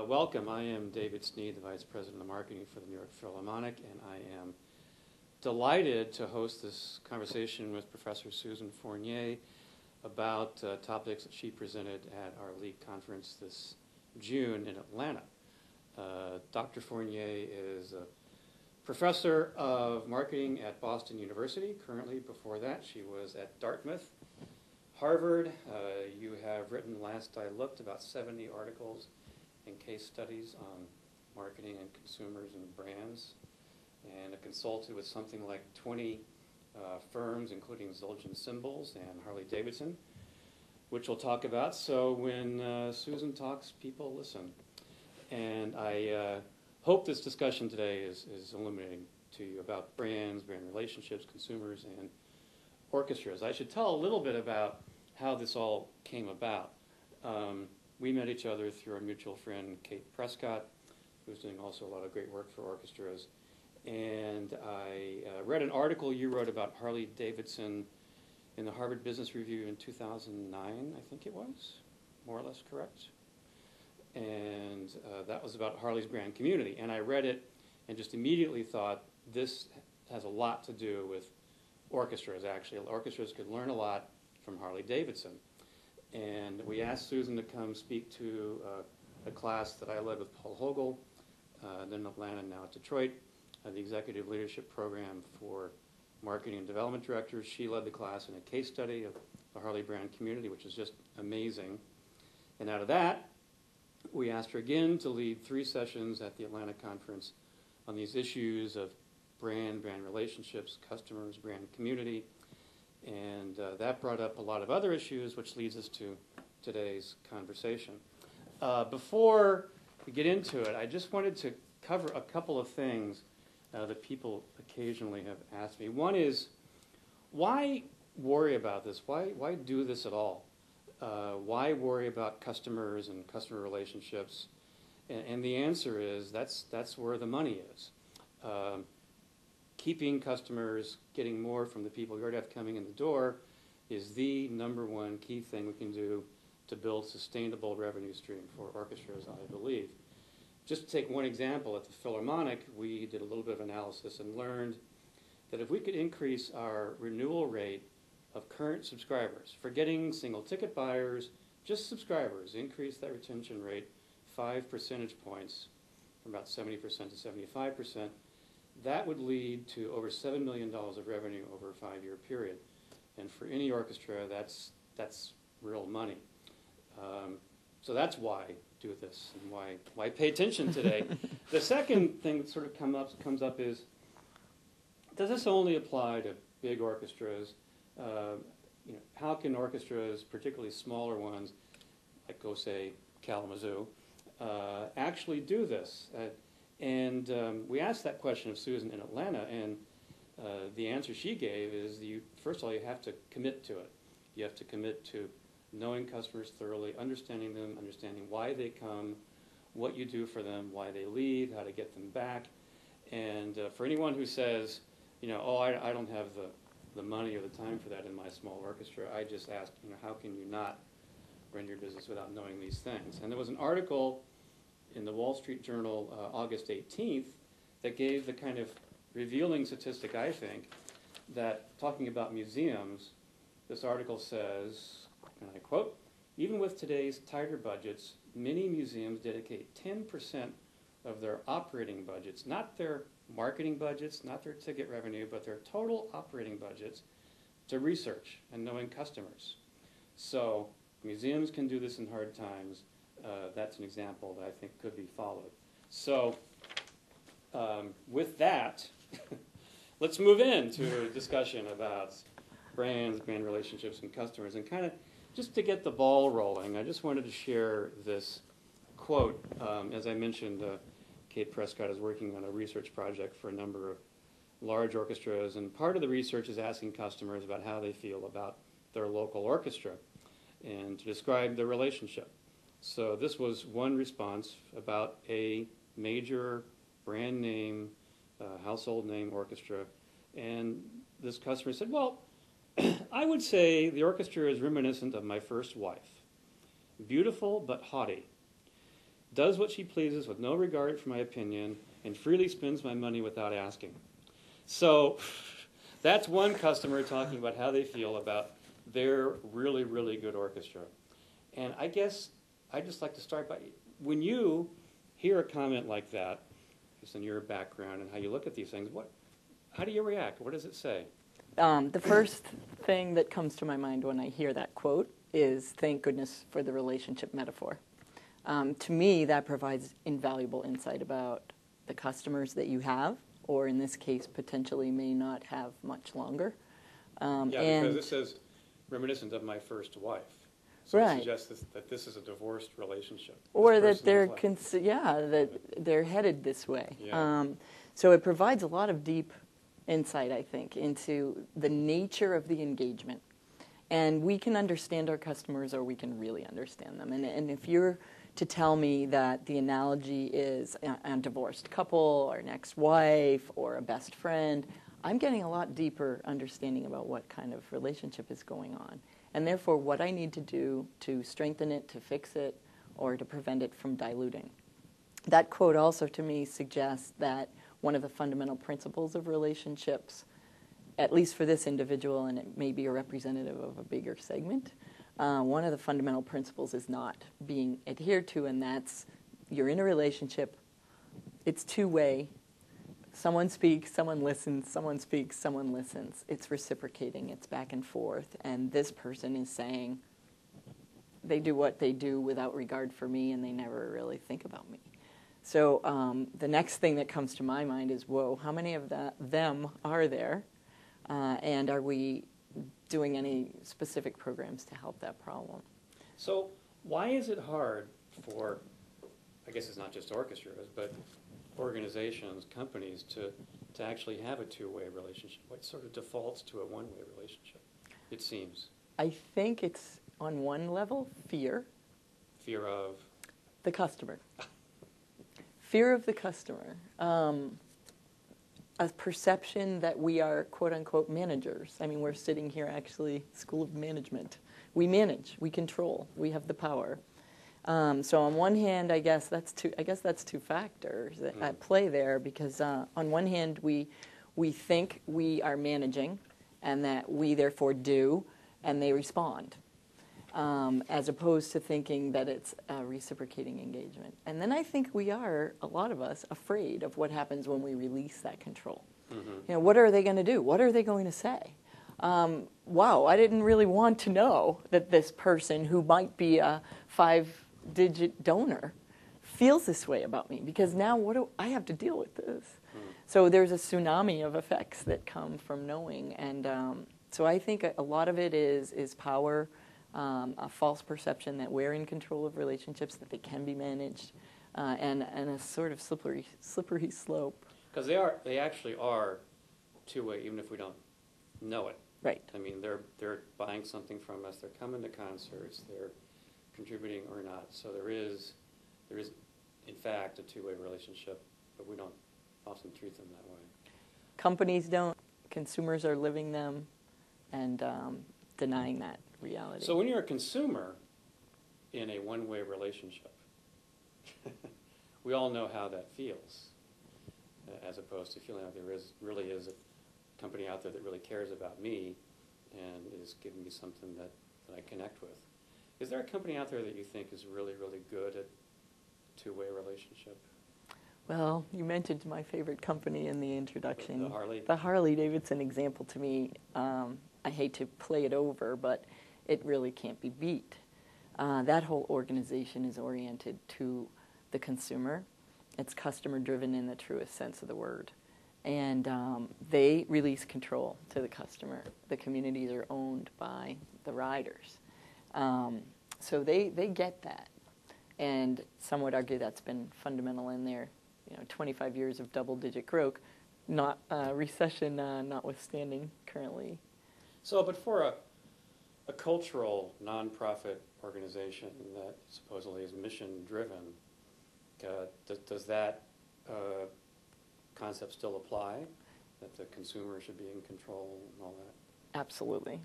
Welcome. I am David Snead, the Vice President of Marketing for the New York Philharmonic, and I am delighted to host this conversation with Professor Susan Fournier about topics that she presented at our LEAD conference this June in Atlanta. Dr. Fournier is a professor of marketing at Boston University. Currently, before that, she was at Dartmouth, Harvard. You have written, last I looked, about 70 articles and case studies on marketing and consumers and brands, and have consulted with something like 20 firms, including Zildjian Cymbals and Harley-Davidson, which we'll talk about. So when Susan talks, people listen. And I hope this discussion today is illuminating to you about brands, brand relationships, consumers, and orchestras. I should tell a little bit about how this all came about. We met each other through our mutual friend, Kate Prescott, who's doing also a lot of great work for orchestras. And I read an article you wrote about Harley-Davidson in the Harvard Business Review in 2009, I think it was, more or less correct. And that was about Harley's brand community. And I read it and just immediately thought, this has a lot to do with orchestras, actually. Orchestras could learn a lot from Harley-Davidson. And we asked Susan to come speak to a class that I led with Paul Hogle, then in Atlanta, now at Detroit, the Executive Leadership Program for Marketing and Development Directors. She led the class in a case study of the Harley brand community, which is just amazing. And out of that, we asked her again to lead 3 sessions at the Atlanta conference on these issues of brand relationships, customers, brand community. And that brought up a lot of other issues, which leads us to today's conversation. Before we get into it, I just wanted to cover a couple of things that people occasionally have asked me. One is, why worry about this? Why do this at all? Why worry about customers and customer relationships? And the answer is, that's where the money is. Keeping customers, getting more from the people you already have coming in the door is the #1 key thing we can do to build sustainable revenue stream for orchestras, I believe. Just to take one example, at the Philharmonic, we did a little bit of analysis and learned that if we could increase our renewal rate of current subscribers, forgetting single ticket buyers, just subscribers, increase that retention rate 5 percentage points from about 70% to 75%, that would lead to over $7 million of revenue over a 5-year period. And for any orchestra, that's real money. So that's why do this and why pay attention today. The second thing that sort of comes up is, does this only apply to big orchestras? How can orchestras, particularly smaller ones, like go say Kalamazoo, actually do this? And we asked that question of Susan in Atlanta, and the answer she gave is, first of all, you have to commit to it. You have to commit to knowing customers thoroughly, understanding them, understanding why they come, what you do for them, why they leave, how to get them back. And for anyone who says, oh, I don't have the money or the time for that in my small orchestra, I just ask, how can you not run your business without knowing these things? And there was an article in the Wall Street Journal, August 18th, that gave the kind of revealing statistic, I think, that talking about museums, this article says, and I quote, "Even with today's tighter budgets, many museums dedicate 10% of their operating budgets, not their marketing budgets, not their ticket revenue, but their total operating budgets, to research and knowing customers." So museums can do this in hard times. That's an example that I think could be followed. So with that, let's move into a discussion about brands, brand relationships, and customers. And kind of just to get the ball rolling, I just wanted to share this quote. As I mentioned, Kate Prescott is working on a research project for a number of large orchestras, and part of the research is asking customers about how they feel about their local orchestra and to describe the relationship. So this was one response about a major brand name, household name orchestra, and this customer said, well, I would say the orchestra is reminiscent of my first wife. Beautiful but haughty. does what she pleases with no regard for my opinion, and freely spends my money without asking. So that's one customer talking about how they feel about their really, really good orchestra. And I guess I'd just like to start by, when you hear a comment like that, just in your background and how you look at these things, how do you react? What does it say? The first thing that comes to my mind when I hear that quote is, thank goodness for the relationship metaphor. To me, that provides invaluable insight about the customers that you have, or in this case, potentially may not have much longer. Because it says, reminiscent of my first wife. So it suggests that this is a divorced relationship. Or that that they're headed this way. Yeah. So it provides a lot of deep insight, I think, into the nature of the engagement. And we can understand our customers, or we can really understand them. And if you're to tell me that the analogy is a divorced couple, or an ex-wife, or a best friend, I'm getting a lot deeper understanding about what kind of relationship is going on. And therefore, what I need to do to strengthen it, to fix it, or to prevent it from diluting. That quote also, to me, suggests that one of the fundamental principles of relationships, at least for this individual, and it may be a representative of a bigger segment, one of the fundamental principles is not being adhered to, and that's, you're in a relationship, it's two-way. Someone speaks, someone listens, someone speaks, someone listens. It's reciprocating, it's back and forth, and this person is saying they do what they do without regard for me, and they never really think about me. So the next thing that comes to my mind is, whoa, how many of them are there, and are we doing any specific programs to help that problem? So why is it hard for, I guess it's not just orchestras, but organizations, companies, to actually have a two-way relationship? What sort of defaults to a one-way relationship, it seems? I think it's, on one level, fear. Fear of? The customer. Fear of the customer. A perception that we are, quote-unquote, managers. I mean, we're sitting here, actually, School of Management. We manage, we control, we have the power. So on one hand, I guess that's two factors at play there, because on one hand, we think we are managing, and that we therefore do, and they respond, as opposed to thinking that it's a reciprocating engagement. And then I think we are, a lot of us, afraid of what happens when we release that control. Mm-hmm. You know, what are they going to do? What are they going to say? Wow, I didn't really want to know that this person, who might be a 5-digit donor, feels this way about me, because now what do I have to deal with this? So there's a tsunami of effects that come from knowing, and so I think a lot of it is power, a false perception that we're in control of relationships, that they can be managed, and a sort of slippery slope. Because they actually are two-way, even if we don't know it. Right. I mean, they're buying something from us, they're coming to concerts, they're contributing or not. So there is in fact a two-way relationship, but we don't often treat them that way. Companies don't, consumers are living them and denying that reality. So when you're a consumer in a one-way relationship, we all know how that feels, as opposed to feeling like there really is a company out there that really cares about me and is giving me something that I connect with. Is there a company out there that you think is really, really good at two-way relationship? Well, you mentioned my favorite company in the introduction. The Harley? The Harley-Davidson example, to me, I hate to play it over, but it really can't be beat. That whole organization is oriented to the consumer. It's customer-driven in the truest sense of the word. And they release control to the customer. The communities are owned by the riders. So they get that. And some would argue that's been fundamental in their 25 years of double-digit growth, not recession notwithstanding currently. So, but for a cultural nonprofit organization that supposedly is mission-driven, does that concept still apply, that the consumer should be in control and all that? Absolutely.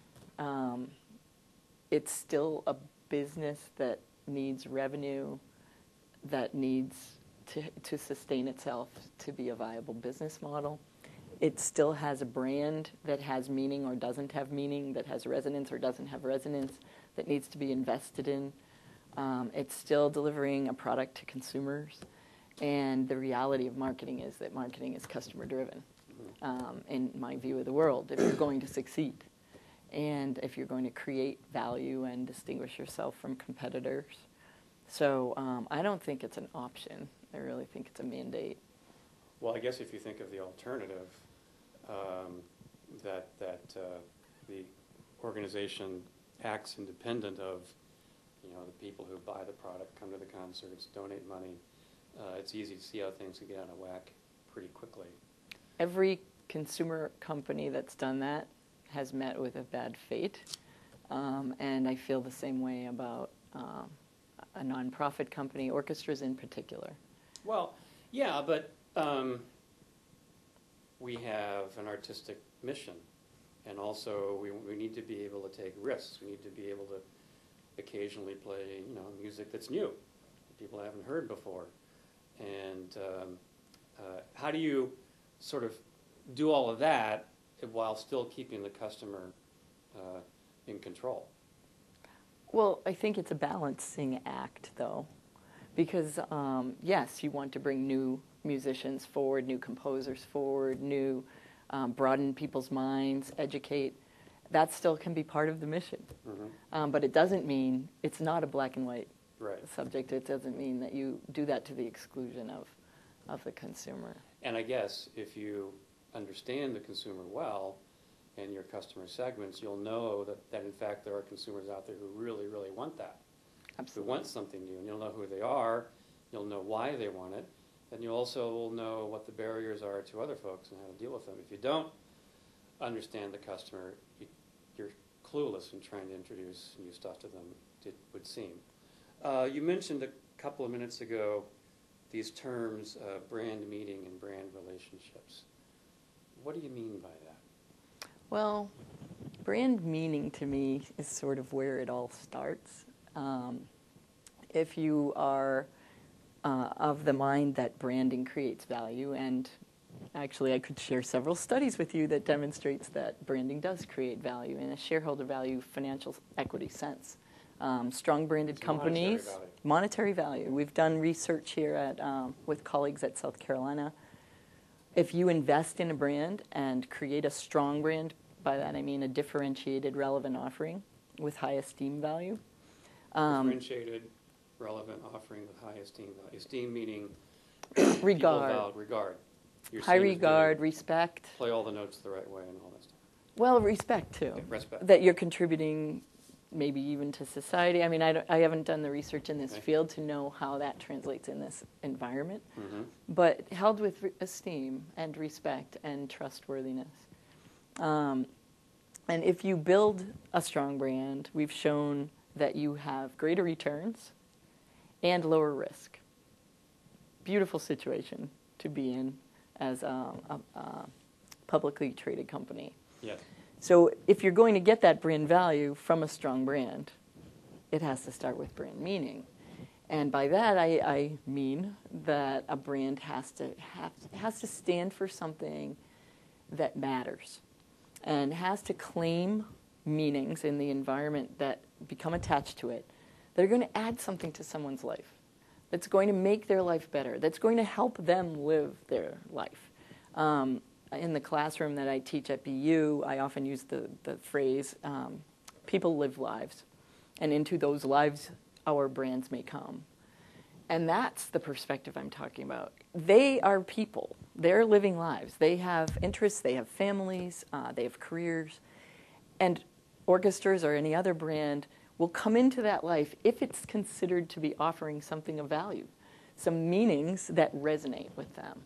It's still a business that needs revenue that needs to sustain itself to be a viable business model. It still has a brand that has meaning or doesn't have meaning, that has resonance or doesn't have resonance, that needs to be invested in. It's still delivering a product to consumers. And the reality of marketing is that marketing is customer driven, in my view of the world, if you're going to succeed. And if you're going to create value and distinguish yourself from competitors. So I don't think it's an option. I really think it's a mandate. Well, I guess if you think of the alternative, that the organization acts independent of, the people who buy the product, come to the concerts, donate money, it's easy to see how things can get out of whack pretty quickly. Every consumer company that's done that has met with a bad fate, and I feel the same way about a nonprofit company, Orchestras in particular. Well, yeah, but we have an artistic mission, and also we need to be able to take risks. We need to be able to occasionally play, music that's new, that people haven't heard before. And how do you sort of do all of that while still keeping the customer in control? Well, I think it's a balancing act, though, because yes, you want to bring new musicians forward, new composers forward, broaden people's minds, educate. That still can be part of the mission. Mm-hmm. But it doesn't mean it's not a black and white subject. It doesn't mean that you do that to the exclusion of the consumer. And I guess if you understand the consumer well and your customer segments, you'll know that in fact there are consumers out there who really, really want that. Absolutely. Who want something new. And you'll know who they are, you'll know why they want it, and you also will know what the barriers are to other folks and how to deal with them. If you don't understand the customer, you're clueless in trying to introduce new stuff to them, it would seem. You mentioned a couple of minutes ago these terms, brand meaning and brand relationships. What do you mean by that? Well, brand meaning to me is sort of where it all starts. If you are of the mind that branding creates value, and actually I could share several studies with you that demonstrates that branding does create value in a shareholder value, financial equity sense. Strong branded companies, monetary value. We've done research here with colleagues at South Carolina. If you invest in a brand and create a strong brand, by that I mean a differentiated, relevant offering with high esteem value. Differentiated, relevant offering with high esteem value. Esteem meaning regard. Regard. High regard, respect. Play all the notes the right way and all that stuff. Well, respect too. Okay, respect. That you're contributing maybe even to society. I mean, I haven't done the research in this field to know how that translates in this environment, but held with esteem and respect and trustworthiness. And if you build a strong brand, we've shown that you have greater returns and lower risk. Beautiful situation to be in as a publicly traded company. Yes. So if you're going to get that brand value from a strong brand, it has to start with brand meaning. And by that, I mean that a brand has to stand for something that matters and has to claim meanings in the environment that become attached to it that are going to add something to someone's life, that's going to make their life better, that's going to help them live their life. In the classroom that I teach at BU, I often use the phrase, people live lives, and into those lives our brands may come. And that's the perspective I'm talking about. They are people. They're living lives. They have interests, they have families, they have careers. And Orchestras or any other brand will come into that life if it's considered to be offering something of value, some meanings that resonate with them.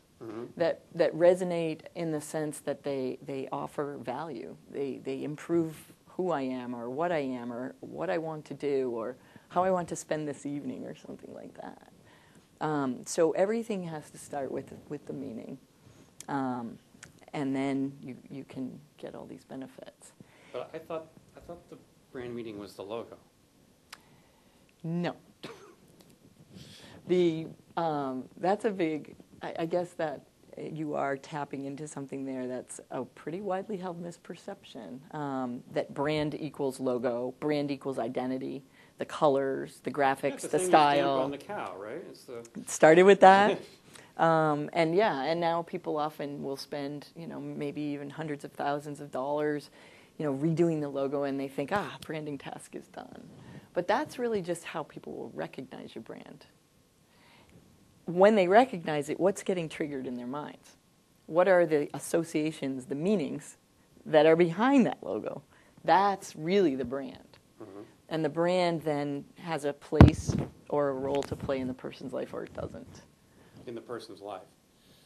That resonate in the sense that they offer value. They improve who I am or what I want to do or how I want to spend this evening or something like that. So everything has to start with the meaning. And then you can get all these benefits. But I thought the brand meaning was the logo. No. That's a big, I guess that you are tapping into something there that's a pretty widely held misperception, that brand equals logo, brand equals identity, the colors, the graphics, the the thing style. on the cow, right? It started with that. And now people often will spend, maybe even hundreds of thousands of dollars, redoing the logo, and they think, branding task is done. But that's really just how people will recognize your brand. When they recognize it, what's getting triggered in their minds? What are the associations, the meanings that are behind that logo? That's really the brand. Mm-hmm. And the brand then has a place or a role to play in the person's life, or it doesn't. In the person's life.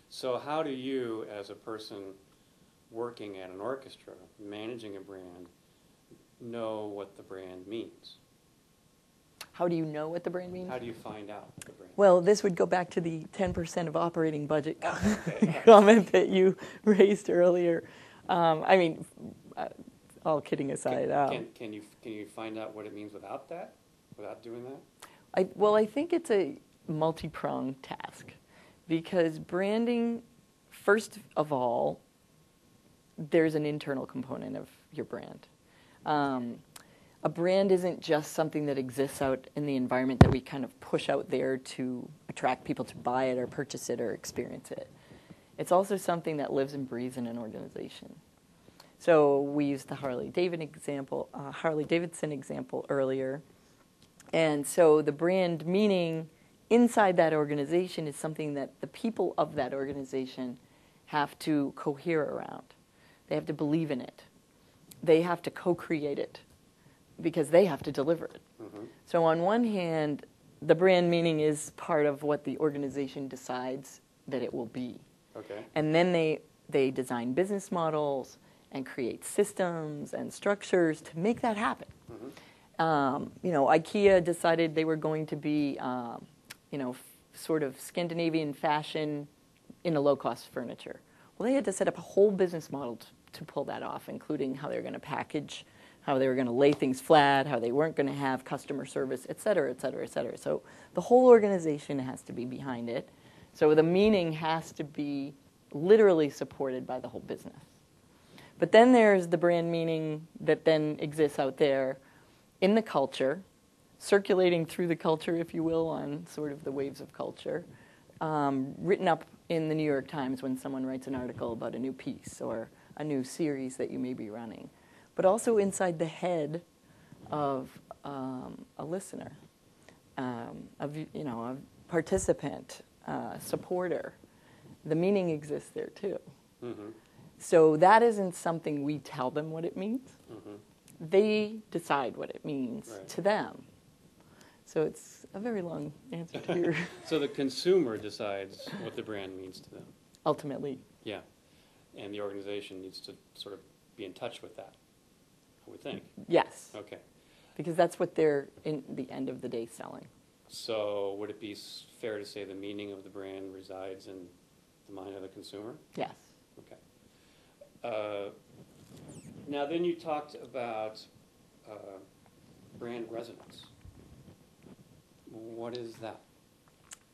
So how do you, as a person working at an orchestra, managing a brand, know what the brand means? How do you know what the brand means? How do you find out the brand? Well, this would go back to the 10% of operating budget comment that you raised earlier. All kidding aside. Can you find out what it means without that? Without doing that? I think it's a multi-pronged task, because branding, first of all, there's an internal component of your brand. A brand isn't just something that exists out in the environment that we kind of push out there to attract people to buy it or purchase it or experience it. It's also something that lives and breathes in an organization. So we used the Harley Davidson example earlier. And so the brand meaning inside that organization is something that the people of that organization have to cohere around. They have to believe in it. They have to co-create it, because they have to deliver it. Mm-hmm. So on one hand, the brand meaning is part of what the organization decides that it will be. Okay. And then they design business models and create systems and structures to make that happen. Mm-hmm. IKEA decided they were going to be, sort of Scandinavian fashion in a low-cost furniture. Well, they had to set up a whole business model to pull that off, including how they were going to package, how they were going to lay things flat, how they weren't going to have customer service, et cetera, et cetera, et cetera. So the whole organization has to be behind it. So the meaning has to be literally supported by the whole business. But then there's the brand meaning that then exists out there in the culture, circulating through the culture, if you will, on sort of the waves of culture, written up in the New York Times when someone writes an article about a new piece or a new series that you may be running, but also inside the head of a listener, a participant, supporter. The meaning exists there too. Mm-hmm. So that isn't something we tell them what it means. Mm-hmm. They decide what it means to them. So it's a very long answer to your... So the consumer decides what the brand means to them. Ultimately. Yeah. And the organization needs to sort of be in touch with that, I would think. Yes. Okay. Because that's what they're, in the end of the day, selling. So would it be fair to say the meaning of the brand resides in the mind of the consumer? Yes. Okay. Now then you talked about brand resonance. What is that?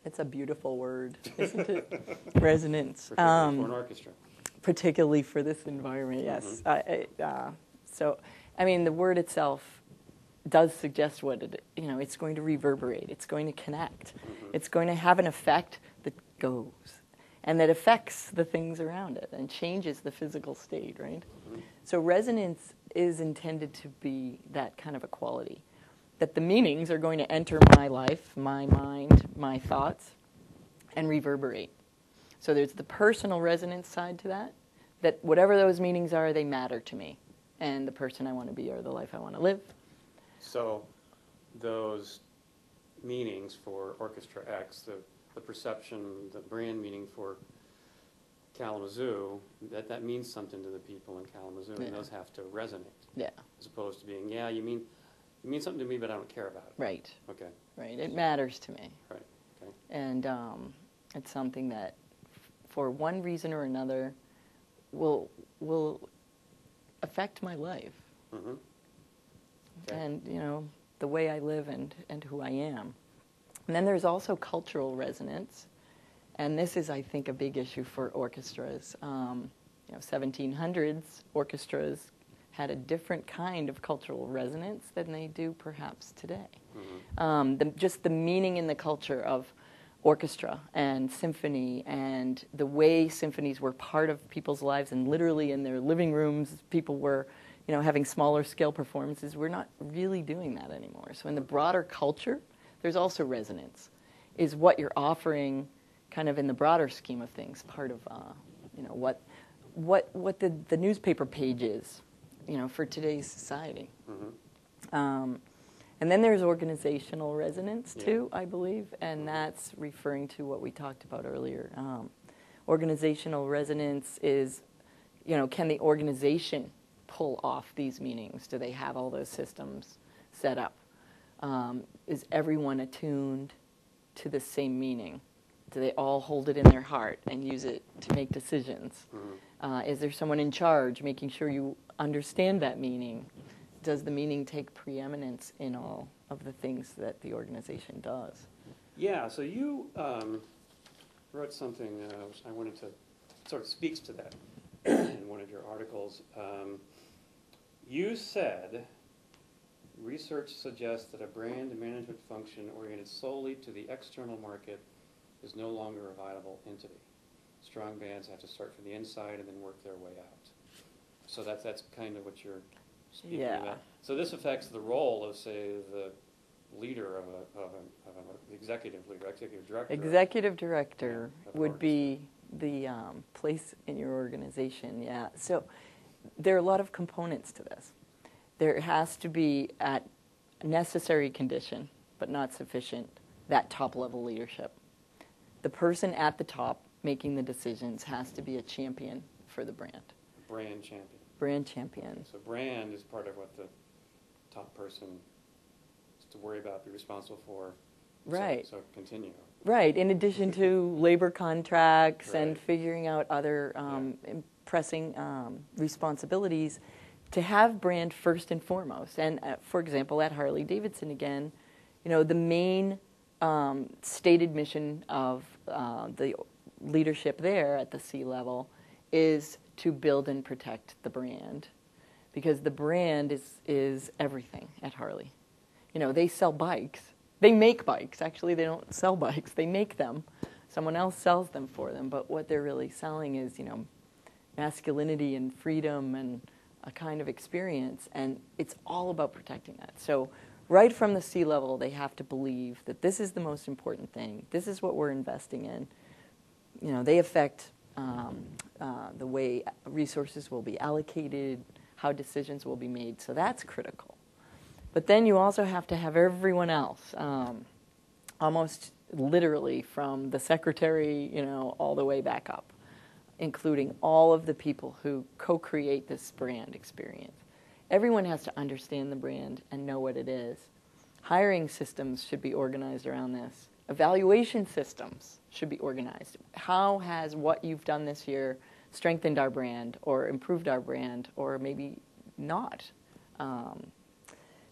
It's a beautiful word, isn't it? Resonance. Particularly for an orchestra. Particularly for this environment, yes. Mm-hmm. The word itself does suggest what it's going to reverberate. It's going to connect. Mm-hmm. It's going to have an effect that goes and that affects the things around it and changes the physical state, right? Mm-hmm. So resonance is intended to be that kind of a quality, that the meanings are going to enter my life, my mind, my thoughts, and reverberate. So there's the personal resonance side to that whatever those meanings are, they matter to me and the person I want to be or the life I want to live. So those meanings for Orchestra X, the perception, the brand meaning for Kalamazoo, that means something to the people in Kalamazoo, and those have to resonate. Yeah. As opposed to being, you mean something to me, but I don't care about it. Right. Okay. Right. It matters to me. Right. Okay. And it's something that, for one reason or another, will affect my life. Mm-hmm. Okay. And the way I live and who I am. And then there's also cultural resonance. And this is, I think, a big issue for orchestras. 1700s orchestras had a different kind of cultural resonance than they do perhaps today. Just the meaning in the culture of orchestra and symphony and the way symphonies were part of people's lives, and literally in their living rooms people were having smaller scale performances. We're not really doing that anymore. So in the broader culture, there's also resonance. Is what you're offering kind of in the broader scheme of things part of what the newspaper page is for today's society. And then there's organizational resonance too, I believe, and that's referring to what we talked about earlier. Organizational resonance is, can the organization pull off these meanings? Do they have all those systems set up? Is everyone attuned to the same meaning? Do they all hold it in their heart and use it to make decisions? Is there someone in charge making sure you understand that meaning? Does the meaning take preeminence in all of the things that the organization does? Yeah, so you wrote something which I wanted to sort of speaks to that in one of your articles. You said, research suggests that a brand management function oriented solely to the external market is no longer a viable entity. Strong bands have to start from the inside and then work their way out. So that's kind of what you're speaking about. So this affects the role of, say, the leader of an executive leader, executive director. Executive director would be the place in your organization, So there are a lot of components to this. There has to be, at necessary condition, but not sufficient, that top-level leadership. The person at the top making the decisions has to be a champion for the brand. Brand champion. Brand champion. So brand is part of what the top person is to worry about, be responsible for. Right. So continue. Right. In addition to labor contracts and figuring out other pressing responsibilities, to have brand first and foremost. And for example, at Harley-Davidson again, the main stated mission of the leadership there at the C level is to build and protect the brand, because the brand is everything at Harley. They sell bikes. They make bikes. Actually, they don't sell bikes. They make them. Someone else sells them for them. But what they're really selling is, masculinity and freedom and a kind of experience. And it's all about protecting that. So right from the C level, they have to believe that this is the most important thing. This is what we're investing in. They affect the way resources will be allocated, how decisions will be made. So that's critical. But then you also have to have everyone else, almost literally from the secretary, all the way back up, including all of the people who co-create this brand experience. Everyone has to understand the brand and know what it is. Hiring systems should be organized around this. Evaluation systems should be organized. How has what you've done this year strengthened our brand or improved our brand, or maybe not?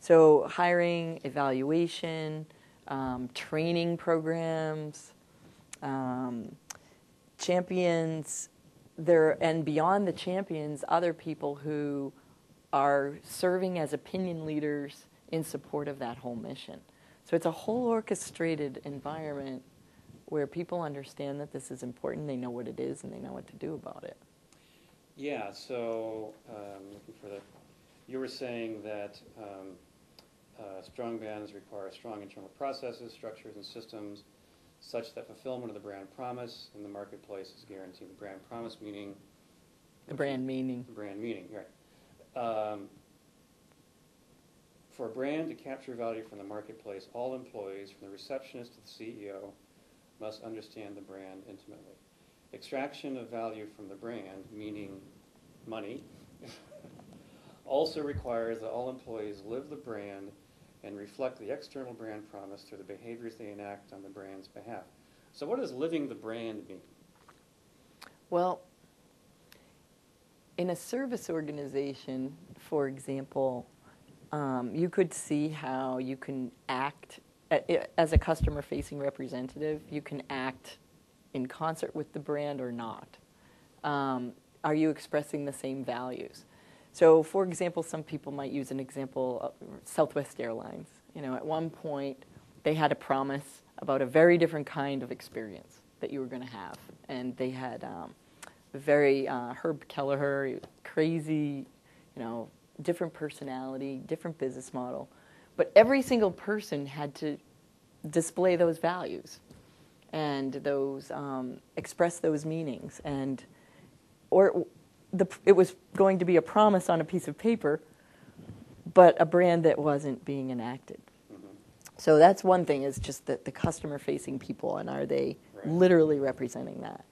So hiring, evaluation, training programs, champions, and beyond the champions, other people who are serving as opinion leaders in support of that whole mission. So it's a whole orchestrated environment where people understand that this is important, they know what it is, and they know what to do about it. Yeah, so looking for that. You were saying that strong bands require strong internal processes, structures, and systems such that fulfillment of the brand promise in the marketplace is guaranteed. The brand promise meaning? The brand meaning. The brand meaning, right. For a brand to capture value from the marketplace, all employees, from the receptionist to the CEO, must understand the brand intimately. Extraction of value from the brand, meaning money, also requires that all employees live the brand and reflect the external brand promise through the behaviors they enact on the brand's behalf. So what does living the brand mean? Well, in a service organization, for example, you could see how you can act as a customer-facing representative, you can act in concert with the brand or not. Are you expressing the same values? So, for example, some people might use an example of Southwest Airlines. You know, at one point, they had a promise about a very different kind of experience that you were going to have. And they had very Herb Kelleher, crazy, you know, different personality, different business model. But every single person had to display those values and those express those meanings. And it was going to be a promise on a piece of paper, but a brand that wasn't being enacted. Mm-hmm. So that's one thing, is just that the customer-facing people, and are they literally representing that?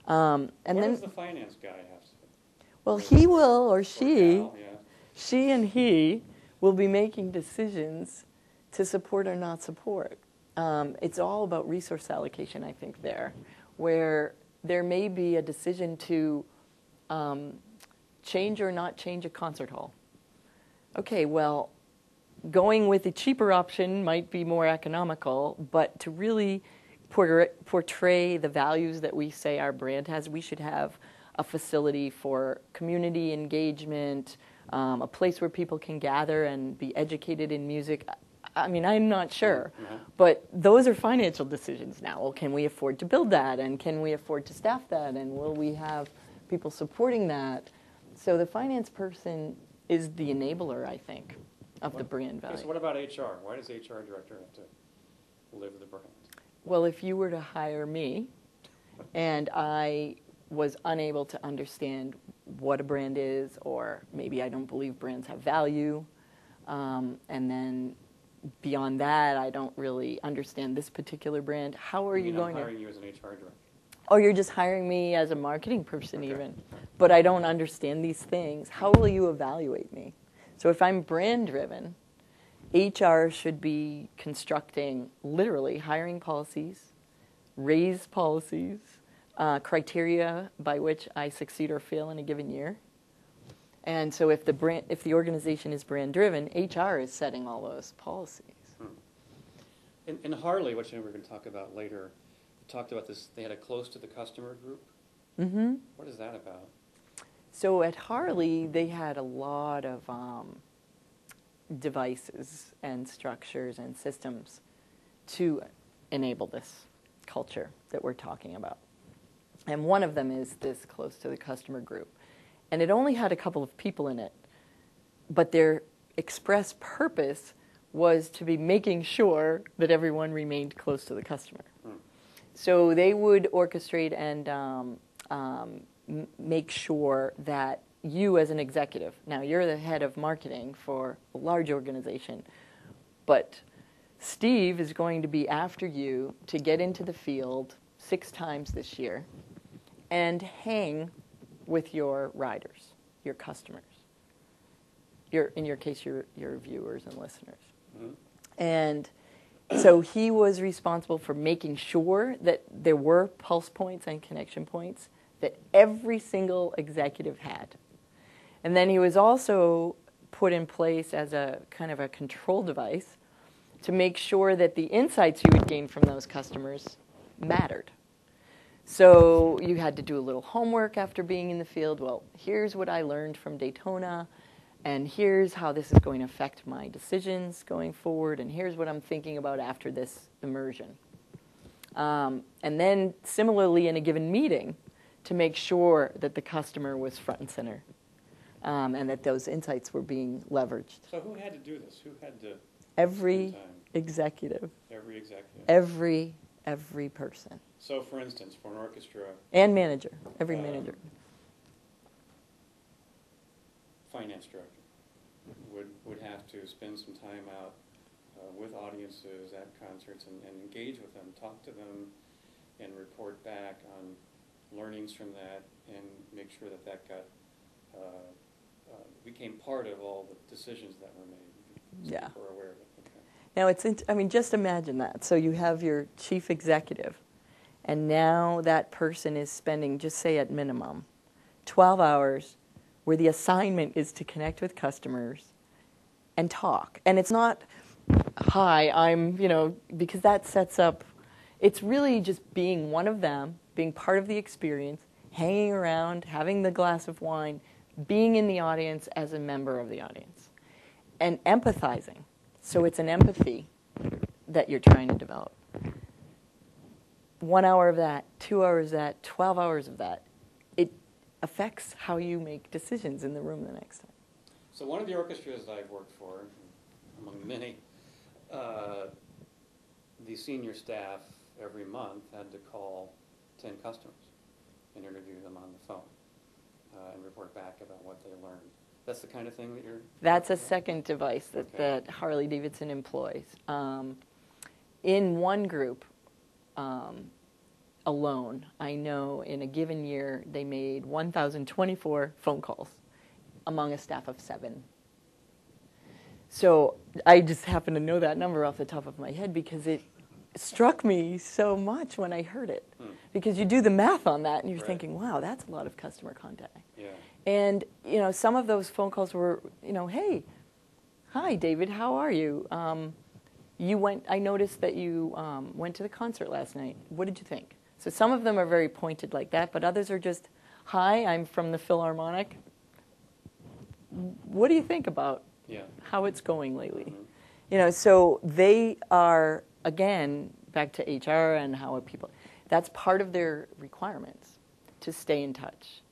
And what then does the finance guy have to do? Well, he will, or she, Gal, yeah. she and he will be making decisions to support or not support. It's all about resource allocation, I think, there, where there may be a decision to change or not change a concert hall. Okay, well, going with the cheaper option might be more economical, but to really portray the values that we say our brand has, we should have a facility for community engagement, a place where people can gather and be educated in music. I mean, I'm not sure, but those are financial decisions now. Well, can we afford to build that, and can we afford to staff that, and will we have people supporting that? So the finance person is the enabler, I think, of the brand value. So what about HR? Why does HR director have to live the brand? Well, if you were to hire me and I was unable to understand what a brand is, or maybe I don't believe brands have value, and then beyond that, I don't really understand this particular brand, how are you going to... I'm hiring you as an HR director. Oh, you're just hiring me as a marketing person even, but I don't understand these things. How will you evaluate me? So if I'm brand-driven, HR should be constructing, literally, hiring policies, raise policies, criteria by which I succeed or fail in a given year. And so if the organization is brand-driven, HR is setting all those policies. In Harley, which we're going to talk about later, talked about this, they had a close to the customer group. Mm-hmm. What is that about? So at Harley, they had a lot of devices and structures and systems to enable this culture that we're talking about. And one of them is this close to the customer group. And it only had a couple of people in it, but their express purpose was to be making sure that everyone remained close to the customer. So they would orchestrate and make sure that you as an executive, now you're the head of marketing for a large organization, but Steve is going to be after you to get into the field 6 times this year and hang with your riders, your customers, in your case, your viewers and listeners. Mm-hmm. And so he was responsible for making sure that there were pulse points and connection points that every single executive had. And then he was also put in place as a kind of a control device to make sure that the insights you would gain from those customers mattered. So you had to do a little homework after being in the field. Well, here's what I learned from Daytona, and here's how this is going to affect my decisions going forward, and here's what I'm thinking about after this immersion. And then similarly in a given meeting, to make sure that the customer was front and center, and that those insights were being leveraged. So who had to do this? Who had to? Every executive. Every executive. Every person. So, for instance, for an orchestra... And manager. Every manager. Finance director would have to spend some time out with audiences at concerts and engage with them, talk to them, and report back on learnings from that, and make sure that that got became part of all the decisions that were made. So yeah. people are aware of it. Okay. Now, just imagine that. So you have your chief executive, and now that person is spending, just say at minimum, 12 hours where the assignment is to connect with customers and talk. And it's not hi, I'm, because that sets up, it's really just being one of them, being part of the experience, hanging around, having the glass of wine, being in the audience as a member of the audience, and empathizing. So it's an empathy that you're trying to develop. 1 hour of that, 2 hours of that, 12 hours of that, it affects how you make decisions in the room the next time. So one of the orchestras I've worked for, among many, the senior staff every month had to call 10 customers and interview them on the phone and report back about what they learned. That's the kind of thing that you're... That's a second device that Harley-Davidson employs. In one group alone, I know in a given year they made 1,024 phone calls among a staff of 7. So I just happen to know that number off the top of my head because it struck me so much when I heard it. Because you do the math on that and you're thinking, wow, that's a lot of customer contact. Yeah. And, some of those phone calls were, hey, hi, David, how are you? I noticed that you went to the concert last night. What did you think? So some of them are very pointed like that, but others are just, hi, I'm from the Philharmonic. What do you think about how it's going lately? Mm-hmm. So they are, again, back to HR and how people, that's part of their requirements to stay in touch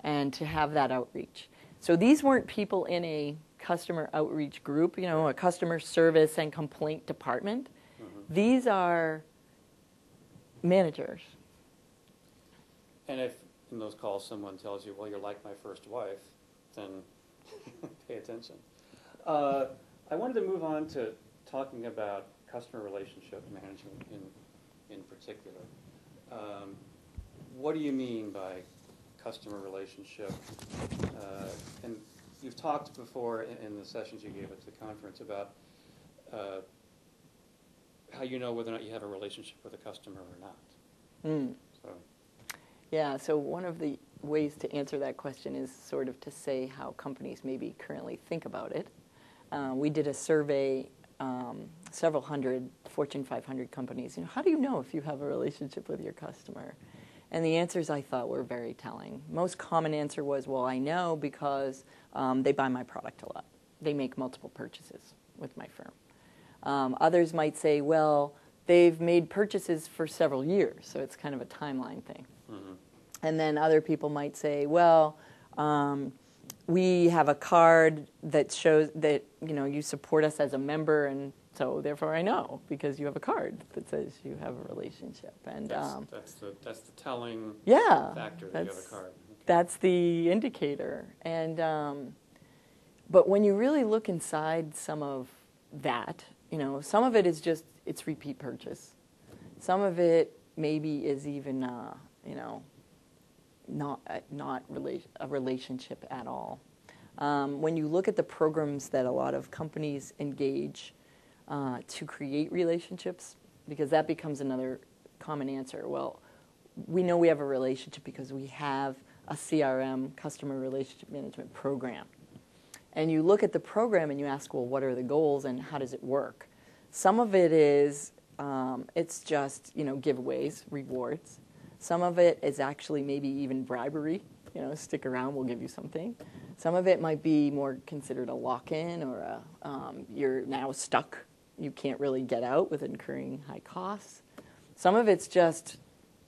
and to have that outreach. So these weren't people in a customer outreach group, a customer service and complaint department. Mm-hmm. These are managers. And if in those calls someone tells you, well, you're like my first wife, then pay attention. I wanted to move on to talking about customer relationship management in particular. What do you mean by customer relationship? And you've talked before in the sessions you gave at the conference about how you know whether or not you have a relationship with a customer or not. So one of the ways to answer that question is sort of to say how companies maybe currently think about it. We did a survey, several hundred Fortune 500 companies. How do you know if you have a relationship with your customer? And the answers I thought were very telling. Most common answer was, well, I know because they buy my product a lot. They make multiple purchases with my firm. Others might say, well, they've made purchases for several years, so it's kind of a timeline thing. Mm-hmm. And then other people might say, well, we have a card that shows that you support us as a member, and so therefore I know because you have a card that says you have a relationship. And that's the telling factor that you have a card. Okay. That's the indicator. And but when you really look inside some of that, some of it is just it's repeat purchase. Some of it maybe is even not a relationship at all. When you look at the programs that a lot of companies engage to create relationships, because that becomes another common answer. Well, we know we have a relationship because we have a CRM, customer relationship management program. And you look at the program and you ask, well, what are the goals and how does it work? Some of it is, it's just, giveaways, rewards. Some of it is actually maybe even bribery. Stick around, we'll give you something. Some of it might be more considered a lock-in or you're now stuck. You can't really get out with incurring high costs. Some of it's just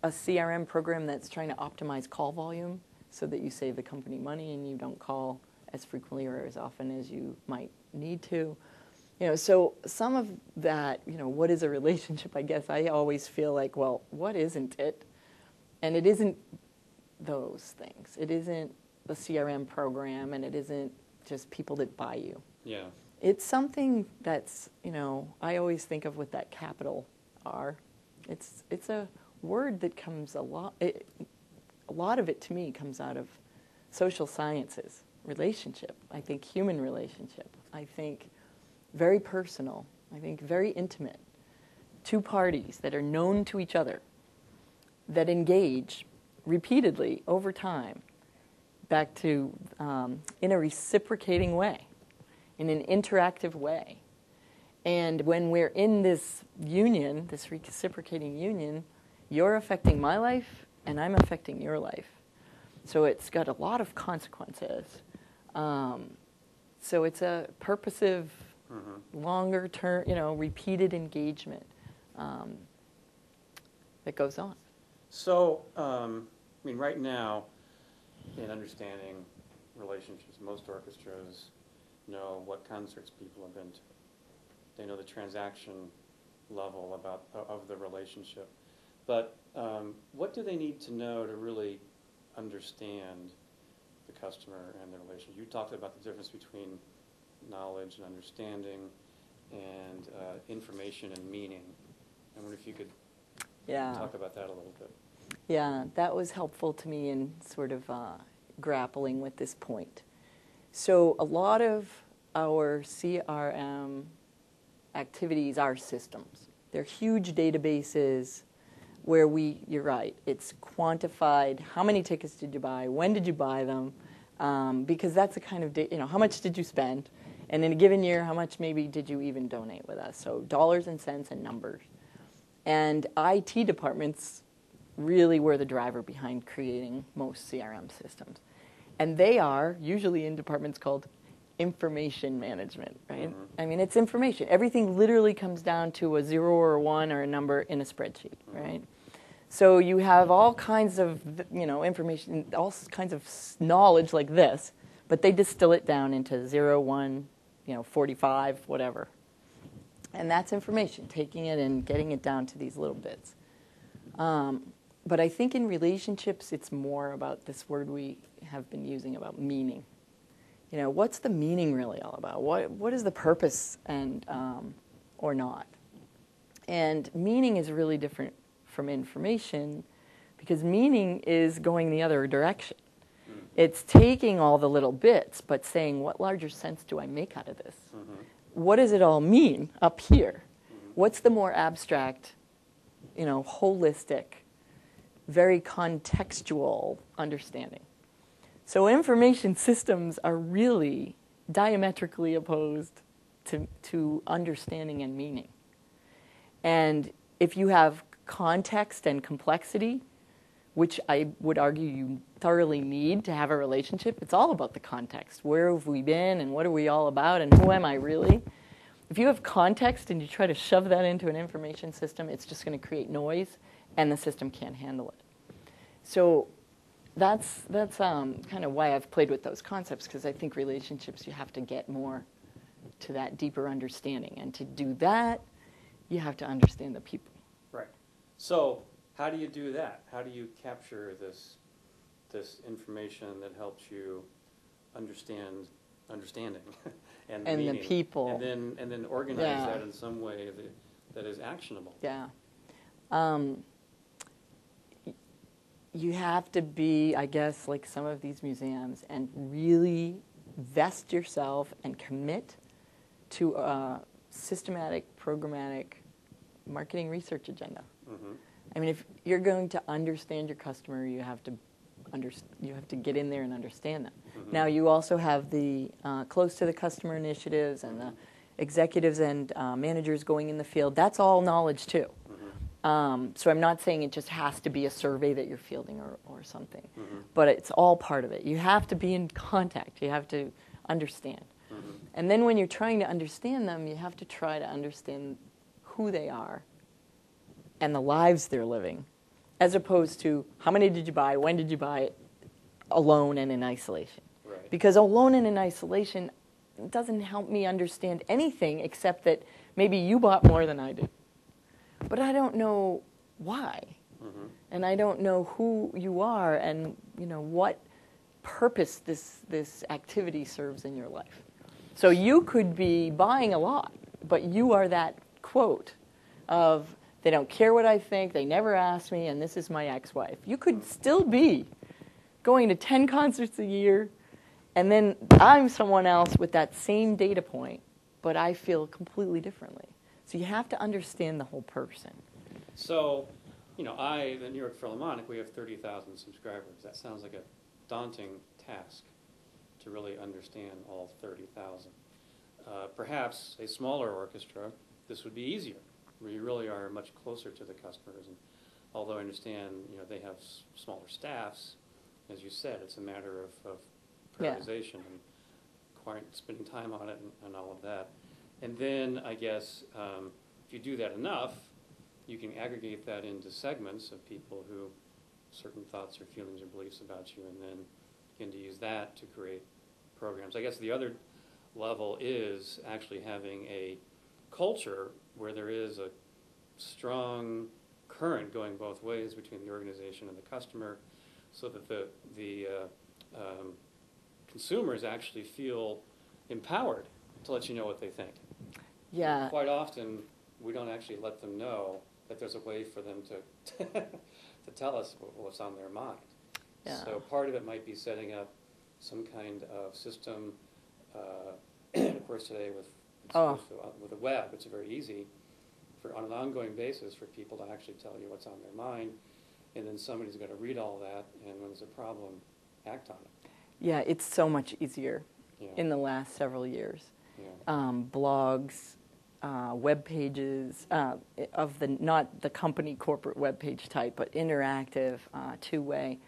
a CRM program that's trying to optimize call volume so that you save the company money and you don't call as frequently or as often as you might need to. So some of that, what is a relationship? I guess I always feel like, well, what isn't it? And it isn't those things. It isn't the CRM program, and it isn't just people that buy you. Yeah. It's something that's, I always think of with that capital R. It's a word that comes a lot of it to me comes out of social sciences, relationship. I think human relationship. I think very personal. I think very intimate. Two parties that are known to each other, that engage repeatedly over time, back to in a reciprocating way, in an interactive way. And when we're in this union, this reciprocating union, you're affecting my life and I'm affecting your life. So it's got a lot of consequences. So it's a purposive, longer term, repeated engagement that goes on. So, right now, in understanding relationships, most orchestras know what concerts people have been to. They know the transaction level of the relationship. But what do they need to know to really understand the customer and the relationship? You talked about the difference between knowledge and understanding and information and meaning. I wonder if you could talk about that a little bit. Yeah, that was helpful to me in sort of grappling with this point. So a lot of our CRM activities are systems. They're huge databases where you're right, it's quantified. How many tickets did you buy? When did you buy them? Because that's the kind of, how much did you spend? And in a given year, how much maybe did you even donate with us? So dollars and cents and numbers. And IT departments really were the driver behind creating most CRM systems. And they are usually in departments called information management, right? I mean, it's information. Everything literally comes down to a 0 or a 1 or a number in a spreadsheet, right? So you have all kinds of, information, all kinds of knowledge like this, but they distill it down into 0, 1, 45, whatever. And that's information, taking it and getting it down to these little bits. But I think in relationships, it's more about this word we have been using about meaning. What's the meaning really all about? What is the purpose and or not? And meaning is really different from information because meaning is going the other direction. It's taking all the little bits, but saying, what larger sense do I make out of this? What does it all mean up here? What's the more abstract, holistic, very contextual understanding? So information systems are really diametrically opposed to understanding and meaning. And if you have context and complexity, which I would argue you thoroughly need to have a relationship, it's all about the context. Where have we been and what are we all about and who am I really? If you have context and you try to shove that into an information system, it's just going to create noise and the system can't handle it. So that's kind of why I've played with those concepts, because I think relationships, you have to get more to that deeper understanding. And to do that, you have to understand the people. Right. So how do you do that? How do you capture this information that helps you understanding and the meaning, the people, and then organize that in some way that is actionable? Yeah. You have to be, I guess, like some of these museums and really vest yourself and commit to a systematic, programmatic marketing research agenda. I mean, if you're going to understand your customer, you have to get in there and understand them. Now, you also have the close to the customer initiatives and the executives and managers going in the field. That's all knowledge too. So I'm not saying it just has to be a survey that you're fielding or something, but it's all part of it. You have to be in contact. You have to understand. And then when you're trying to understand them, you have to try to understand who they are and the lives they're living, as opposed to how many did you buy, when did you buy it, alone and in isolation. Right. Because alone and in isolation doesn't help me understand anything except that maybe you bought more than I did. But I don't know why, and I don't know who you are, and what purpose this activity serves in your life. So you could be buying a lot, but you are that quote of they don't care what I think, they never ask me, and this is my ex-wife. You could still be going to 10 concerts a year, and then I'm someone else with that same data point, but I feel completely differently. So you have to understand the whole person. So, the New York Philharmonic, we have 30,000 subscribers. That sounds like a daunting task to really understand all 30,000. perhaps a smaller orchestra, this would be easier, where you really are much closer to the customers. And although I understand, they have smaller staffs, as you said, it's a matter of prioritization and spending time on it and all of that. And then I guess if you do that enough, you can aggregate that into segments of people who certain thoughts or feelings or beliefs about you, and then begin to use that to create programs. I guess the other level is actually having a culture where there is a strong current going both ways between the organization and the customer, so that the consumers actually feel empowered to let you know what they think. Yeah. Quite often, we don't actually let them know that there's a way for them to to tell us what's on their mind. Yeah. So part of it might be setting up some kind of system. Of course, today with the web, it's very easy on an ongoing basis for people to actually tell you what's on their mind, and then somebody's got to read all that, and when there's a problem, act on it. Yeah, it's so much easier Yeah. in the last several years. Yeah. Blogs, web pages, of not the company corporate web page type, but interactive, two-way.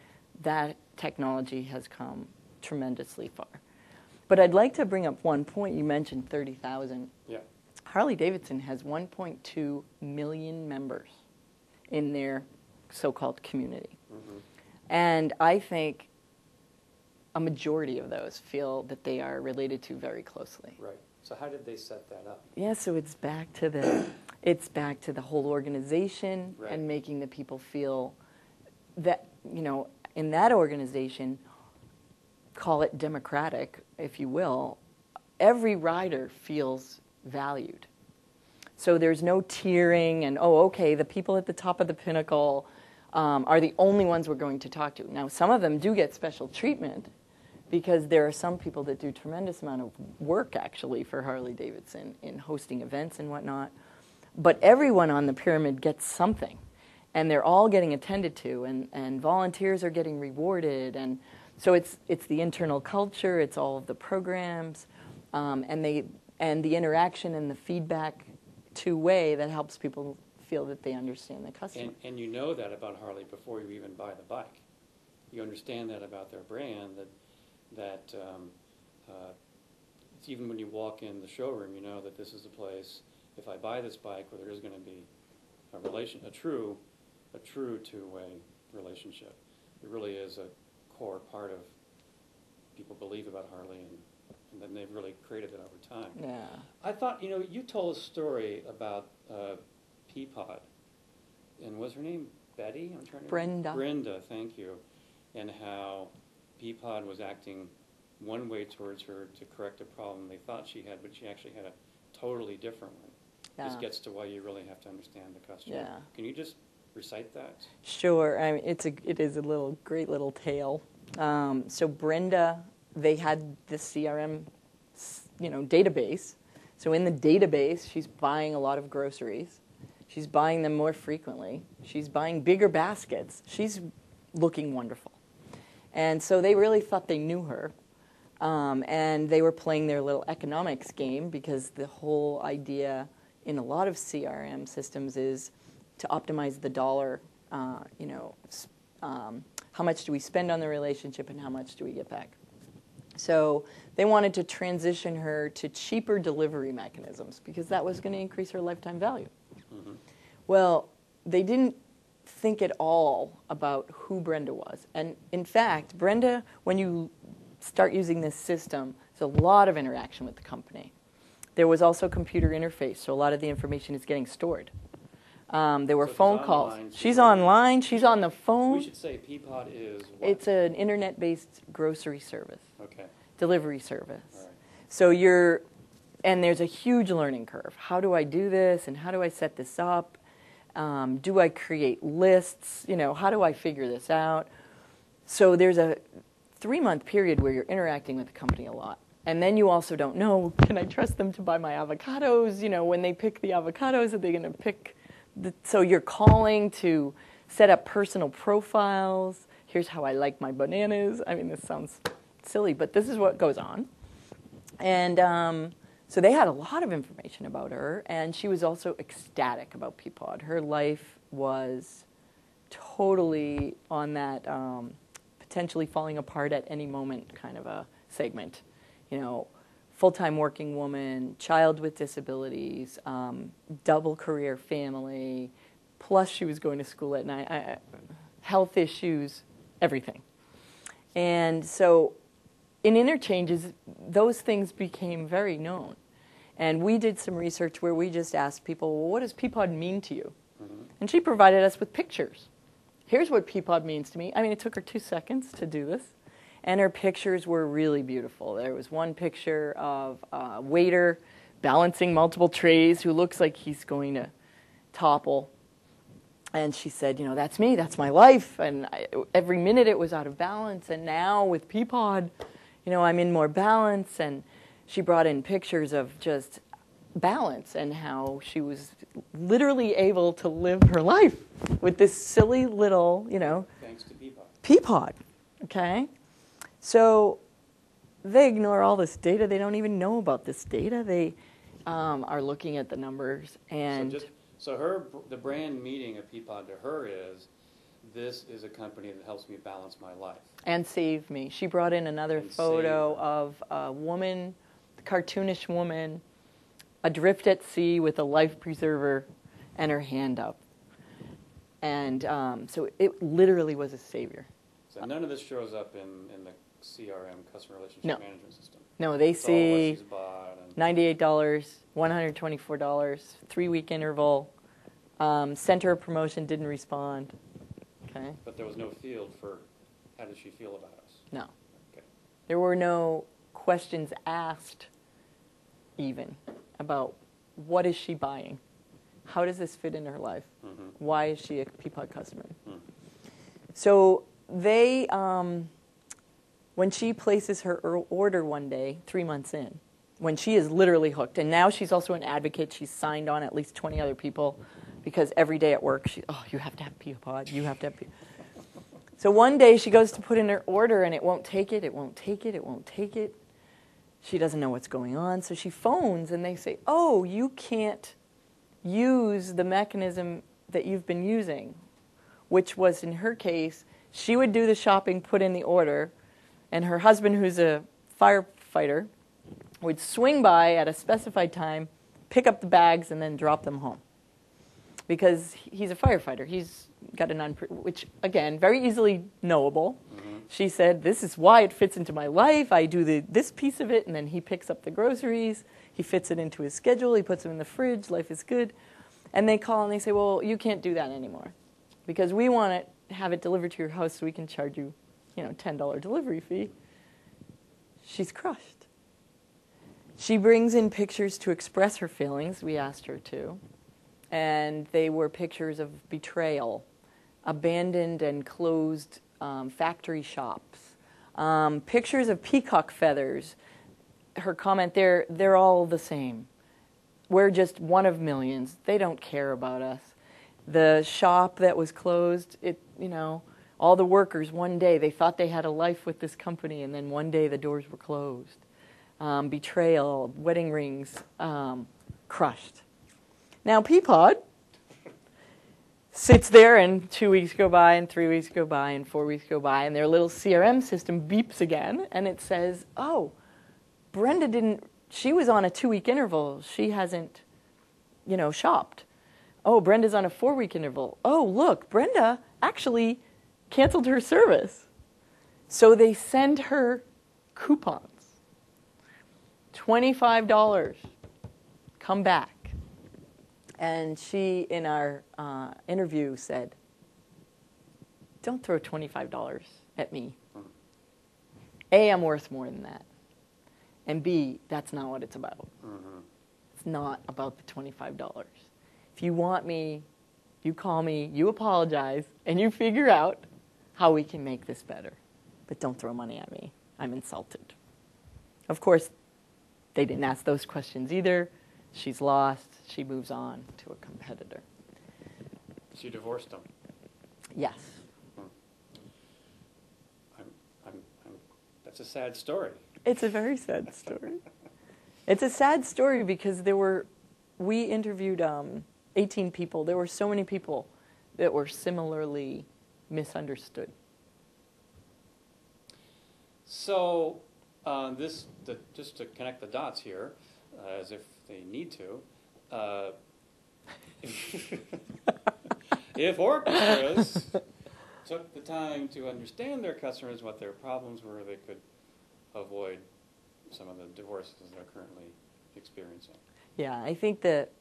That technology has come tremendously far. But I'd like to bring up one point. You mentioned 30,000. Yeah. Harley-Davidson has 1.2 million members in their so-called community. Mm-hmm. And I think a majority of those feel that they are related to very closely. Right. So how did they set that up? Yeah, so it's back to the whole organization, Right. and making the people feel that, in that organization, call it democratic, if you will, every rider feels valued. So there's no tiering and, okay, the people at the top of the pinnacle are the only ones we're going to talk to. Now, some of them do get special treatment, because there are some people that do tremendous amount of work, actually, for Harley-Davidson in hosting events and whatnot. But everyone on the pyramid gets something, and they're all getting attended to, and volunteers are getting rewarded. And so it's the internal culture, it's all of the programs, and the interaction and the feedback two-way that helps people feel that they understand the customer. And you know that about Harley before you even buy the bike. You understand that about their brand, that it's even when you walk in the showroom, you know that this is a place, if I buy this bike, where there is going to be a true two-way relationship. It really is a core part of people believe about Harley, and then they've really created it over time. Yeah. I thought, you told a story about Peapod, and was her name Betty? I'm trying to Brenda. Brenda, thank you. And how Peapod was acting one way towards her to correct a problem they thought she had, but she actually had a totally different one. Yeah. This gets to why you really have to understand the customer. Yeah. Can you just recite that? Sure. I mean, it is a great little tale. So Brenda, they had this CRM, database. So in the database, she's buying a lot of groceries. She's buying them more frequently. She's buying bigger baskets. She's looking wonderful. And so they really thought they knew her. And they were playing their little economics game, because the whole idea in a lot of CRM systems is to optimize the dollar, how much do we spend on the relationship and how much do we get back. So they wanted to transition her to cheaper delivery mechanisms, because that was going to increase her lifetime value. Mm-hmm. Well, they didn't think at all about who Brenda was. And in fact, Brenda, when you start using this system, there's a lot of interaction with the company. There was also computer interface, so a lot of the information is getting stored. There were phone calls. She's online. She's on the phone. We should say Peapod is what? It's an internet-based grocery service. Okay. Delivery service. All right. So and there's a huge learning curve. How do I do this, and how do I set this up? Do I create lists? How do I figure this out? So there's a 3-month period where you're interacting with the company a lot. And then you also don't know, can I trust them to buy my avocados? When they pick the avocados, are they going to pick so you're calling to set up personal profiles. Here's how I like my bananas. I mean, this sounds silly, but this is what goes on. And So they had a lot of information about her, and she was also ecstatic about Peapod. Her life was totally on that potentially falling apart at any moment kind of a segment. You know, full-time working woman, child with disabilities, double career family, plus she was going to school at night, health issues, everything. And so in interchanges, those things became very known. And we did some research where we just asked people, well, what does Peapod mean to you? Mm-hmm. And she provided us with pictures. Here's what Peapod means to me. I mean, it took her 2 seconds to do this. And her pictures were really beautiful. There was one picture of a waiter balancing multiple trays who looks like he's going to topple. And she said, you know, that's me, that's my life. And every minute it was out of balance. And now with Peapod, you know, I'm in more balance. And she brought in pictures of just balance and how she was literally able to live her life with this silly little, you know, thanks to Peapod. Peapod, okay? So they ignore all this data. They don't even know about this data. They are looking at the numbers. And so the brand meaning of Peapod to her is, this is a company that helps me balance my life. And save me. She brought in another photo of a woman, a cartoonish woman, adrift at sea with a life preserver and her hand up. And so it literally was a savior. So none of this shows up in the CRM, customer relationship management system. No, they see $98, $124, 3-week interval, sent her a promotion, didn't respond. Okay. But there was no field for how did she feel about us? No. Okay. There were no questions asked even about what is she buying? How does this fit into her life? Mm-hmm. Why is she a Peapod customer? Mm. So they, when she places her order one day, 3 months in, when she is literally hooked, and now she's also an advocate, she's signed on at least 20 other people, because every day at work, you have to have Peapod, you have to have Peapod. So one day she goes to put in her order, and it won't take it, it won't take it, it won't take it. She doesn't know what's going on, so she phones, and they say, oh, you can't use the mechanism that you've been using, which was, in her case, she would do the shopping, put in the order, and her husband, who's a firefighter, would swing by at a specified time, pick up the bags, and then drop them home. Because he's a firefighter. He's got which, again, very easily knowable. Mm-hmm. She said, this is why it fits into my life. I do this piece of it, and then he picks up the groceries. He fits it into his schedule. He puts them in the fridge. Life is good. And they call, and they say, well, you can't do that anymore because we want to have it delivered to your house so we can charge you, $10 delivery fee. She's crushed. She brings in pictures to express her feelings. We asked her to. And they were pictures of betrayal, abandoned and closed factory shops, pictures of peacock feathers. Her comment there, they're all the same. We're just one of millions. They don't care about us. The shop that was closed, all the workers, one day, they thought they had a life with this company, and then one day the doors were closed. Betrayal, wedding rings, crushed. Now, Peapod sits there, and 2 weeks go by, and 3 weeks go by, and 4 weeks go by, and their little CRM system beeps again, and it says, oh, Brenda she was on a 2-week interval. She hasn't, shopped. Oh, Brenda's on a 4-week interval. Oh, look, Brenda actually canceled her service. So they send her coupons. $25. Come back. And she, in our interview, said, don't throw $25 at me. A, I'm worth more than that. And B, that's not what it's about. Mm-hmm. It's not about the $25. If you want me, you call me, you apologize, and you figure out how we can make this better. But don't throw money at me. I'm insulted. Of course, they didn't ask those questions either. She's lost. She moves on to a competitor. She divorced him. Yes. That's a sad story. It's a very sad story. It's a sad story because we interviewed 18 people. There were so many people that were similarly misunderstood. So just to connect the dots here, as if they need to, if orchestras took the time to understand their customers, what their problems were, they could avoid some of the divorces they're currently experiencing. Yeah, I think that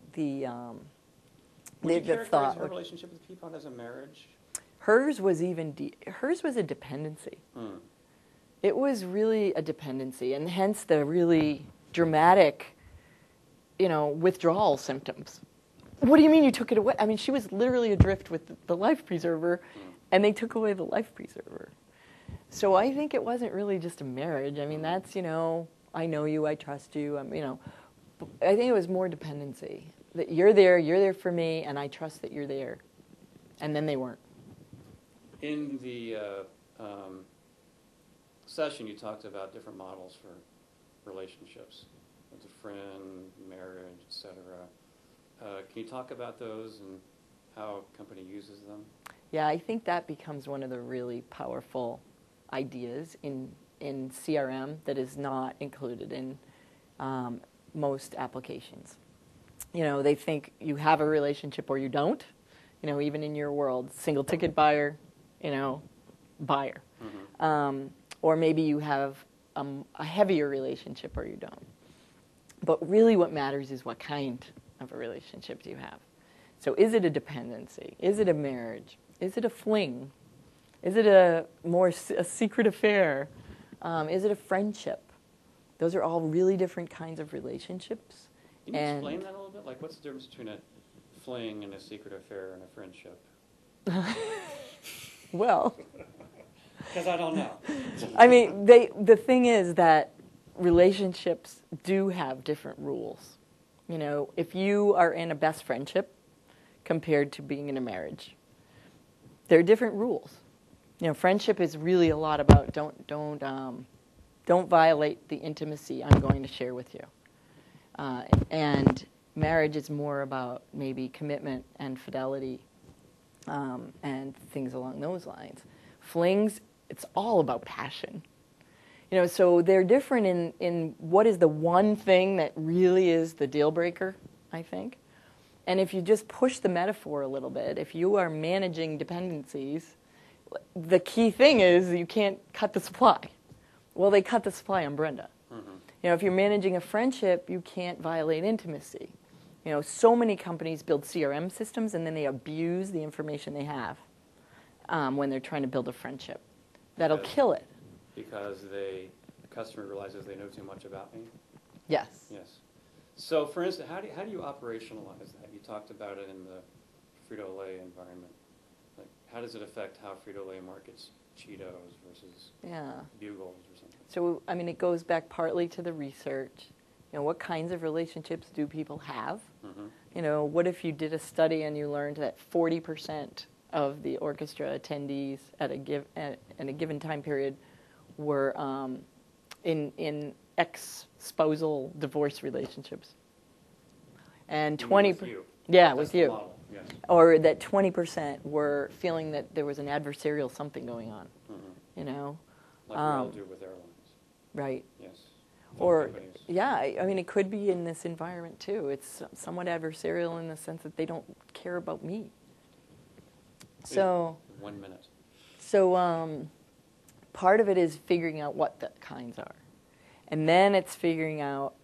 Would you characterize her relationship with Peapod as a marriage? Hers was hers was a dependency. It was really a dependency, and hence the really dramatic, withdrawal symptoms. What do you mean you took it away? I mean, she was literally adrift with the life preserver, and they took away the life preserver. So I think it wasn't really just a marriage. I mean, that's, I know you, I trust you, I think it was more dependency. That you're there for me, and I trust that you're there. And then they weren't. In the session, you talked about different models for relationships, with a friend, marriage, etc. Can you talk about those and how a company uses them? Yeah, I think that becomes one of the really powerful ideas in CRM that is not included in most applications. They think you have a relationship or you don't. Even in your world, single ticket buyer, buyer. Mm-hmm. Or maybe you have a heavier relationship or you don't. But really what matters is what kind of a relationship do you have. So is it a dependency? Is it a marriage? Is it a fling? Is it a secret affair? Is it a friendship? Those are all really different kinds of relationships. Can you explain that a little bit? Like, what's the difference between a fling and a secret affair and a friendship? Well, because I don't know. I mean, the thing is that relationships do have different rules. If you are in a best friendship compared to being in a marriage, there are different rules. Friendship is really a lot about don't violate the intimacy I'm going to share with you. And marriage is more about maybe commitment and fidelity and things along those lines. Flings, it's all about passion. So they're different in what is the one thing that really is the deal breaker, I think. And if you just push the metaphor a little bit, if you are managing dependencies, the key thing is you can't cut the supply. Well, they cut the supply on Brenda. Mm-hmm. If you're managing a friendship, you can't violate intimacy. So many companies build CRM systems and then they abuse the information they have when they're trying to build a friendship. That'll kill it. Because the customer realizes they know too much about me? Yes. Yes. So, for instance, how do you operationalize that? You talked about it in the Frito-Lay environment. Like, how does it affect how Frito-Lay markets Cheetos versus Bugles or something? So, I mean, it goes back partly to the research. What kinds of relationships do people have? Mm-hmm. What if you did a study and you learned that 40% of the orchestra attendees at a given time period were in ex-spousal divorce relationships, and 20%, with you, yes. Or that 20% were feeling that there was an adversarial something going on, like we all do with airlines, right? Yes. Or I mean, it could be in this environment too. It's somewhat adversarial in the sense that they don't care about me. So 1 minute. So part of it is figuring out what the kinds are. And then it's figuring out,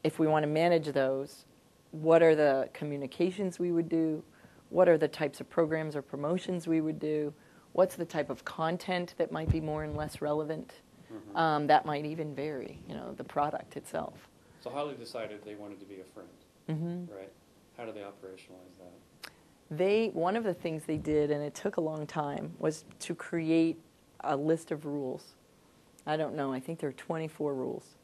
if we want to manage those, what are the communications we would do? What are the types of programs or promotions we would do? What's the type of content that might be more and less relevant? Mm-hmm. That might even vary, the product itself. So how they decided they wanted to be a friend, mm-hmm. right? How do they operationalize that? One of the things they did, and it took a long time, was to create a list of rules. I don't know, I think there are 24 rules.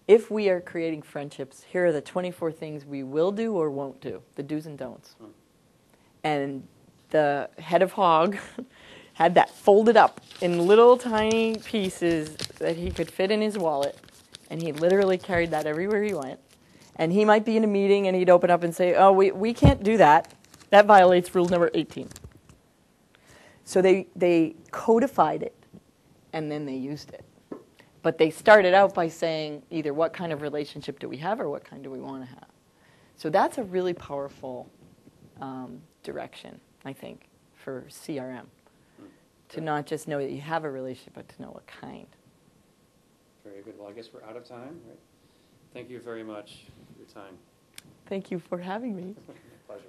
If we are creating friendships, here are the 24 things we will do or won't do, the do's and don'ts. And the head of Hog had that folded up in little tiny pieces that he could fit in his wallet, And he literally carried that everywhere he went. And he might be in a meeting and he'd open up and say, oh, we can't do that. That violates rule number 18. So they codified it, and then they used it. But they started out by saying either what kind of relationship do we have or what kind do we want to have. So that's a really powerful direction, I think, for CRM. To not just know that you have a relationship, but to know what kind. Very good. Well, I guess we're out of time, right? Thank you very much for your time. Thank you for having me. Pleasure.